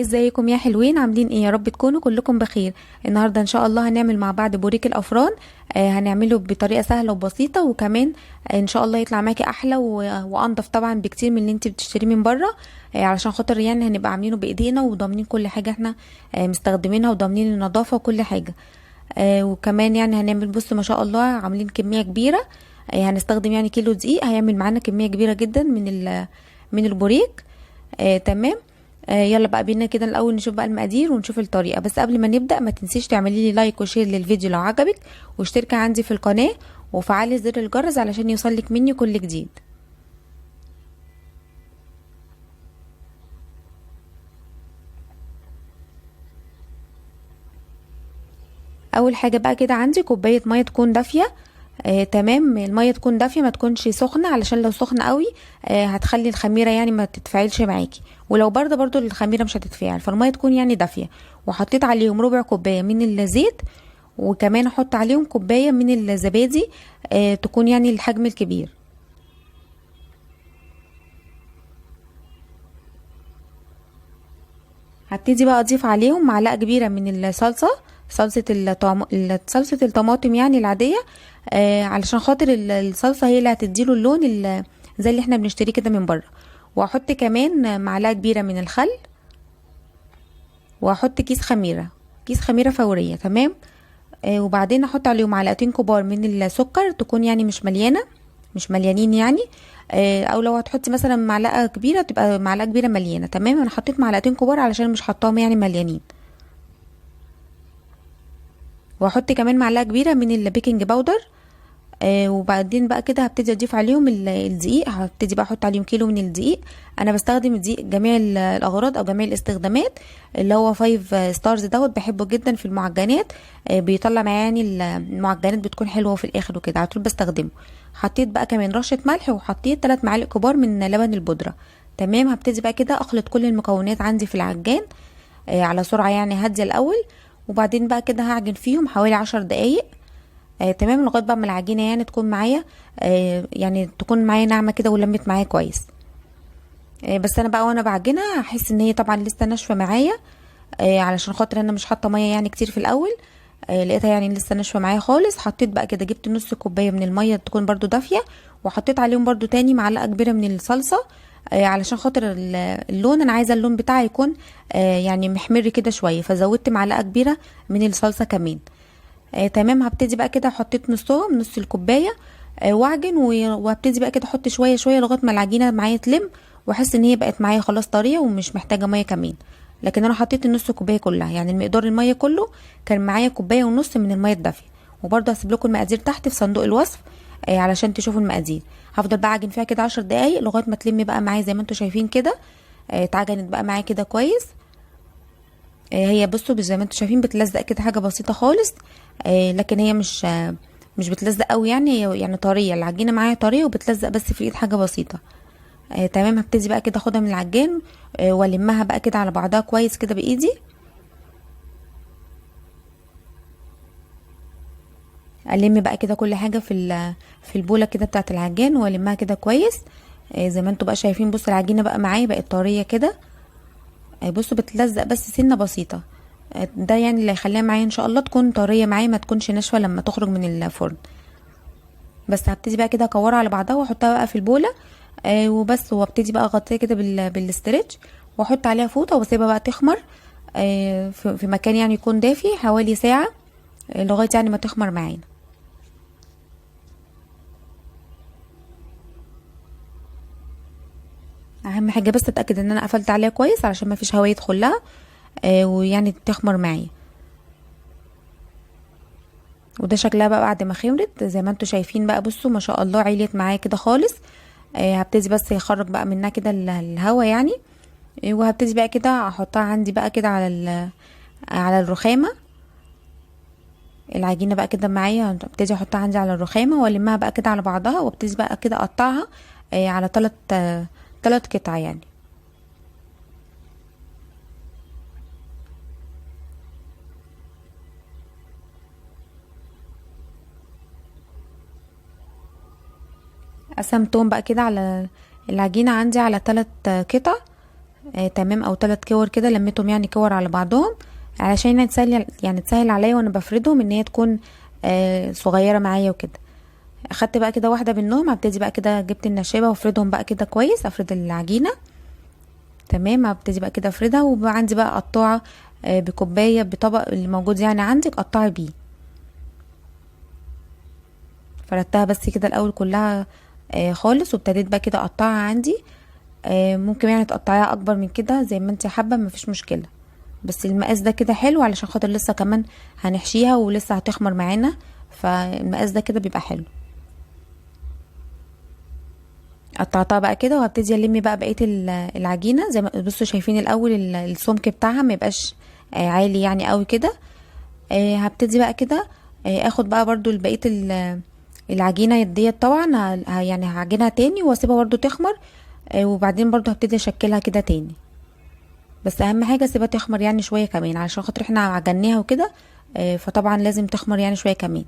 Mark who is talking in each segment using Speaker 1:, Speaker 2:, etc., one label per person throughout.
Speaker 1: ازيكم يا حلوين؟ عاملين ايه؟ يا رب تكونوا كلكم بخير. النهارده ان شاء الله هنعمل مع بعض بوريك الافران. هنعمله بطريقه سهله وبسيطه، وكمان ان شاء الله يطلع معاكي احلى وانضف طبعا بكتير من اللي انت بتشتريه من بره. علشان خاطر يعني هنبقى عاملينه بايدينا وضامنين كل حاجه احنا مستخدمينها، وضامنين النظافه وكل حاجه. وكمان يعني هنعمل، بص ما شاء الله عاملين كميه كبيره. هنستخدم يعني كيلو دقيق، هيعمل معانا كميه كبيره جدا من البوريك. تمام. يلا بقى بينا كده الاول نشوف بقى المقادير ونشوف الطريقه. بس قبل ما نبدا ما تنسيش تعملي لي لايك وشير للفيديو لو عجبك، واشتركي عندي في القناه وفعلي زر الجرس علشان يوصلك مني كل جديد. اول حاجه بقى كده عندي كوبايه ميه تكون دافيه. تمام، الميه تكون دافيه ما تكونش سخنه، علشان لو سخنه قوي هتخلي الخميره يعني ما تتفاعلش معاكي، ولو برده برضو الخميره مش هتتفاعل، فالميه تكون يعني دافيه. وحطيت عليهم ربع كوبايه من الزيت، وكمان احط عليهم كوبايه من الزبادي. تكون يعني الحجم الكبير. هبتدي بقى اضيف عليهم معلقه كبيره من الصلصه، صلصه الطماطم يعني العاديه. علشان خاطر الصلصه هي اللي هتديله اللون زي اللي احنا بنشتريه كده من بره. واحط كمان معلقه كبيره من الخل، واحط كيس خميره فوريه. تمام. وبعدين احط عليهم معلقتين كبار من السكر، تكون يعني مش مليانين يعني. او لو هتحطي مثلا معلقه كبيره تبقى معلقه كبيره مليانه. تمام، انا حطيت معلقتين كبار علشان مش حطاهم يعني مليانين. واحط كمان معلقه كبيره من البيكنج باودر. وبعدين بقى كده هبتدي اضيف عليهم الدقيق. هبتدي بقى احط عليهم كيلو من الدقيق. انا بستخدم الدقيق جميع الاغراض او جميع الاستخدامات، اللي هو 5 ستارز دوت، بحبه جدا في المعجنات. بيطلع معايا يعني المعجنات بتكون حلوه في الاخر وكده، على طول بستخدمه. حطيت بقى كمان رشه ملح، وحطيت 3 معالق كبار من لبن البودره. تمام، هبتدي بقى كده اخلط كل المكونات عندي في العجان على سرعه يعني هاديه الاول. وبعدين بقى كده هعجن فيهم حوالي 10 دقايق. تمام، لغايه بقى ما العجينه يعني تكون معايا، يعني تكون معايا ناعمه كده ولمت معايا كويس. بس انا بقى وانا بعجنها هحس ان هي طبعا لسه ناشفه معايا، علشان خاطر انا مش حاطه ميه يعني كتير في الاول. لقيتها يعني لسه ناشفه معايا خالص. حطيت بقى كده، جبت نص كوبايه من الميه تكون برضو دافيه، وحطيت عليهم برضو تاني معلقه كبيره من الصلصه. علشان خاطر اللون، انا عايزه اللون بتاعي يكون يعني محمر كده شويه، فزودت معلقه كبيره من الصلصه كمان. تمام، هبتدي بقى كده حطيت نص الكوبايه. واعجن وهبتدي بقى كده احط شويه شويه لغايه ما العجينه معايا تلم، واحس ان هي بقت معايا خلاص طريه ومش محتاجه ميه كمان. لكن انا حطيت النص كوبايه كلها، يعني المقدار الميه كله كان معايا كوبايه ونص من الميه الدافيه. وبرده هسيب لكم المقادير تحت في صندوق الوصف علشان تشوفوا المقادير. هفضل بقى اعجن فيها كده 10 دقايق لغايه ما تلم بقى معايا زي ما انتم شايفين كده. اتعجنت بقى معايا كده كويس. هي بصوا زي ما انتم شايفين بتلزق كده، حاجه بسيطه خالص. لكن هي مش بتلزق قوي، يعني هي يعني طريه، العجينه معايا طريه وبتلزق بس في الايد حاجه بسيطه. تمام، هبتدي بقى كده اخدها من العجان والمها بقى كده على بعضها كويس كده بايدي. الم بقى كده كل حاجه في البوله كده بتاعه العجان، والمها كده كويس. زي ما انتم بقى شايفين، بصوا العجينه بقى معايا بقت طريه كده. بصوا بتلزق بس سنه بسيطه. ده يعني اللي هيخليها معايا ان شاء الله تكون طريه معايا، ما تكونش ناشفه لما تخرج من الفرن. بس هبتدي بقى كده اكورها على بعضها واحطها بقى في البوله. وبس، وابتدي بقى اغطيها كده بالاسترتش، واحط عليها فوطه واسيبها بقى تخمر في مكان يعني يكون دافي حوالي ساعه، لغايه يعني ما تخمر معانا. اهم حاجه بس اتاكد ان انا قفلت عليها كويس علشان ما فيش هواء يدخل لها، ويعني تخمر معايا. وده شكلها بقى بعد ما خمرت زي ما انتم شايفين بقى. بصوا ما شاء الله عليت معايا كده خالص. هبتدي بس يخرج بقى منها كده الهوا يعني. وهبتدي بقى كده احطها عندي بقى كده على الرخامه. العجينه بقى كده معايا، ابتدي احطها عندي على الرخامه والمها بقى كده على بعضها، وابتدي بقى كده اقطعها على 3 قطع يعني. قسمتهم بقى كده على العجينه عندي على 3 قطع. تمام، او 3 كور كده لميتهم يعني كور على بعضهم، علشان يعني تسهل عليا وانا بفردهم ان هي تكون صغيره معايا وكده. اخدت بقى كده واحده منهم، هبتدي بقى كده جبت النشابه وافردهم بقى كده كويس، افرد العجينه. تمام، هبتدي بقى كده افردها، وبقى عندي بقى قطاعه بكوبايه بطبق اللي موجود يعني عندك قطعي بيه. فردتها بس كده الاول كلها خالص، وابتديت بقى كده اقطعها عندي. ممكن يعني تقطعيها اكبر من كده زي ما انت حابه، مفيش مشكله، بس المقاس ده كده حلو علشان خاطر لسه كمان هنحشيها ولسه هتخمر معانا، فالمقاس ده كده بيبقى حلو. قطعتها بقى كده، وهبتدي الم بقى بقيه العجينه زي ما بصوا شايفين الاول السمك بتاعها ما يبقاش عالي يعني قوي كده. هبتدي بقى كده اخد بقى برضو بقيه العجينه ديت طبعا يعني هعجنها تاني واسيبها برضو تخمر. وبعدين برضو هبتدي اشكلها كده تاني، بس اهم حاجه اسيبها تخمر يعني شويه كمان علشان خاطر احنا عجناها وكده. فطبعا لازم تخمر يعني شويه كمان.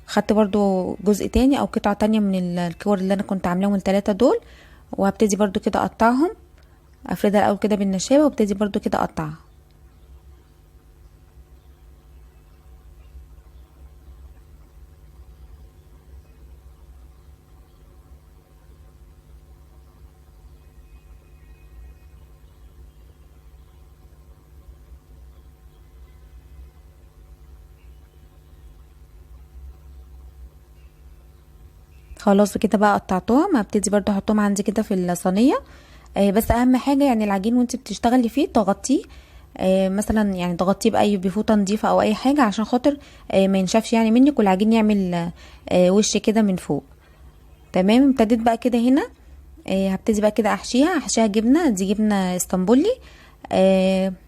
Speaker 1: خدت برضو جزء تاني او قطعه تانية من الكور اللي انا كنت عاملاهم ال3 دول، وهبتدي برضو كده اقطعهم، افردها الاول كده بالنشابه وابتدي برضو كده اقطعها. خلاص كده بقى قطعتهم، هبتدي برضو احطهم عندي كده في الصينيه. بس اهم حاجه يعني العجين وانت بتشتغلي فيه تغطيه، مثلا يعني تغطيه باي بفوطه نظيفه او اي حاجه عشان خاطر ما ينشفش يعني منك، والعجين يعمل وش كده من فوق. تمام، ابتديت بقى كده هنا هبتدي بقى كده احشيها جبنه، دي جبنه اسطنبولي.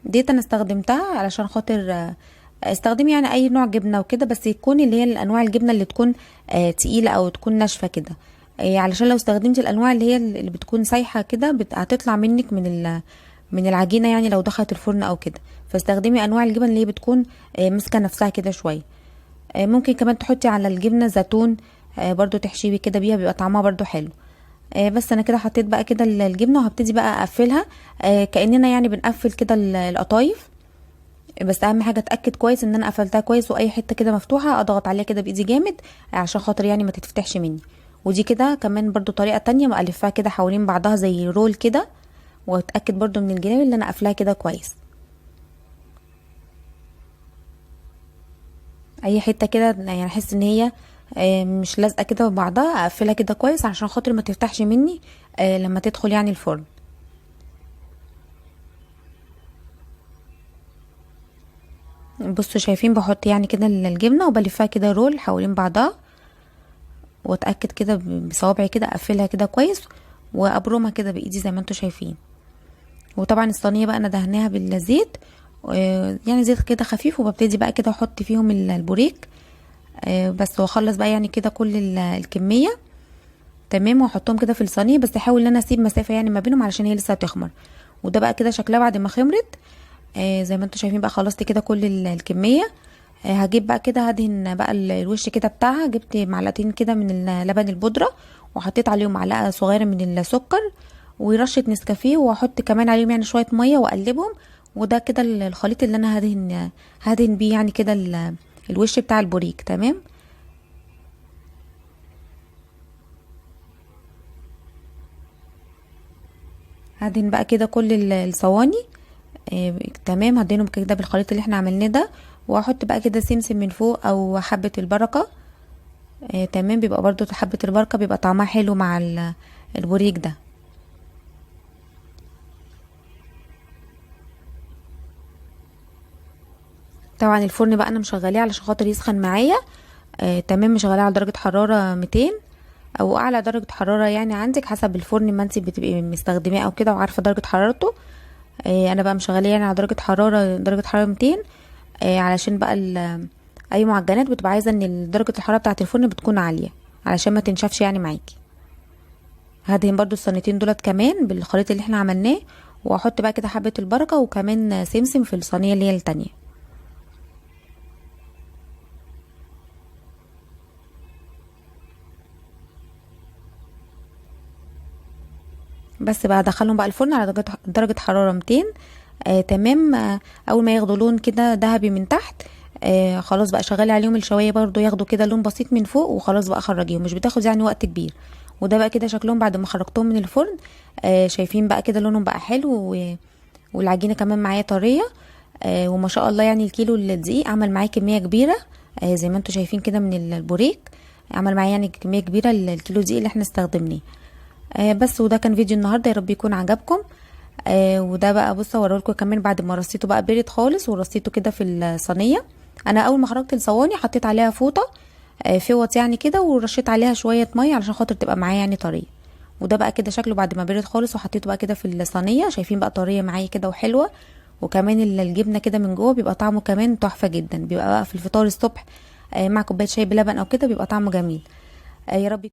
Speaker 1: ديت انا استخدمتها علشان خاطر استخدم يعني اي نوع جبنه وكده، بس يكون اللي هي الانواع الجبنه اللي تكون تقيله او تكون ناشفه كده. علشان لو استخدمت الانواع اللي هي اللي بتكون سايحه كده هتطلع منك من العجينه يعني لو دخلت الفرن او كده. فاستخدمي انواع الجبن اللي هي بتكون ماسكه نفسها كده شويه. ممكن كمان تحطي على الجبنه زيتون، برضو تحشيبي كده بيها بيبقى طعمها برضو حلو. بس انا كده حطيت بقى كده الجبنه، وهبتدي بقى اقفلها كاننا يعني بنقفل كده القطايف. بس اهم حاجه اتاكد كويس ان انا قفلتها كويس، واي حته كده مفتوحه اضغط عليها كده بايدي جامد عشان خاطر يعني ما تتفتحش مني. ودي كده كمان برضو طريقه تانية مقلفها كده حوالين بعضها زي رول كده، واتاكد برضو من الجناب اللي انا قافلاها كده كويس. اي حته كده يعني احس ان هي مش لازقه كده ببعضها اقفلها كده كويس عشان خاطر ما تفتحش مني لما تدخل يعني الفرن. بصوا شايفين بحط يعني كده الجبنه وبلفها كده رول حوالين بعضها، واتاكد كده بصوابعي كده اقفلها كده كويس، وابرمها كده بايدي زي ما انتوا شايفين. وطبعا الصينيه بقى انا دهناها بالزيت، يعني زيت كده خفيف، وببتدي بقى كده احط فيهم البوريك بس، واخلص بقى يعني كده كل الكميه. تمام، واحطهم كده في الصينيه، بس احاول ان انا اسيب مسافه يعني ما بينهم علشان هي لسه هتخمر. وده بقى كده شكلها بعد ما خمرت. زي ما انتوا شايفين بقى خلصت كده كل الكميه. هجيب بقى كده هدهن بقى الوش كده بتاعها. جبت معلقتين كده من لبن البودرة، وحطيت عليهم معلقة صغيرة من السكر ورشة نسكافيه، واحط كمان عليهم يعني شوية مية واقلبهم. وده كده الخليط اللي انا هدهن بيه يعني كده الوش بتاع البوريك. تمام، هدهن بقى كده كل الصواني. تمام، هدهنهم كده بالخليط اللي احنا عملناه ده، واحط بقى كده سمسم من فوق او حبة البركة. تمام، بيبقى برضو حبة البركة بيبقى طعمها حلو مع البوريك ده. طبعا الفرن بقى انا مشغلاه علشان خاطر يسخن معايا. تمام، مشغلاه على درجة حرارة 200 او اعلى درجة حرارة يعني عندك حسب الفرن ما انت بتبقي مستخدماه او كده وعارفة درجة حرارته. انا بقى مشغلاه يعني على درجة حرارة 200. علشان بقى اي معجنات بتبقى عايزة ان درجة الحرارة بتاعة الفرن بتكون عالية علشان ما تنشفش يعني معاكي. هدهن برضو الصينيتين دولت كمان بالخليط اللي احنا عملناه، واحط بقى كده حبة البركة وكمان سمسم في الصينية اللي هي التانية. بس بقى ادخلهم بقى الفرن على درجة حرارة 200. تمام. اول ما ياخدوا لون كده ذهبي من تحت، خلاص بقى شغلي عليهم الشوايه برضو ياخدوا كده لون بسيط من فوق، وخلاص بقى خرجيهم، مش بتاخد يعني وقت كبير. وده بقى كده شكلهم بعد ما خرجتهم من الفرن. شايفين بقى كده لونهم بقى حلو والعجينه كمان معايا طريه. وما شاء الله يعني الكيلو الدقيق عمل معايا كميه كبيره. زي ما انتم شايفين كده من البوريك، عمل معايا يعني كميه كبيره الكيلو دقيق اللي احنا استخدمناه. بس وده كان فيديو النهارده، يا رب يكون عجبكم. وده بقى بصوا اوريلكم كمان بعد ما رصيته بقى بارد خالص ورصيته كده في الصينيه. انا اول ما خرجت الصواني حطيت عليها فوطه، فوط يعني كده، ورشيت عليها شويه ميه علشان خاطر تبقى معايا يعني طريه. وده بقى كده شكله بعد ما برد خالص وحطيته بقى كده في الصينيه. شايفين بقى طريه معايا كده وحلوه، وكمان الجبنه كده من جوه بيبقى طعمه كمان تحفه جدا. بيبقى بقى في الفطار الصبح مع كوبايه شاي بلبن او كده، بيبقى طعمه جميل. يا رب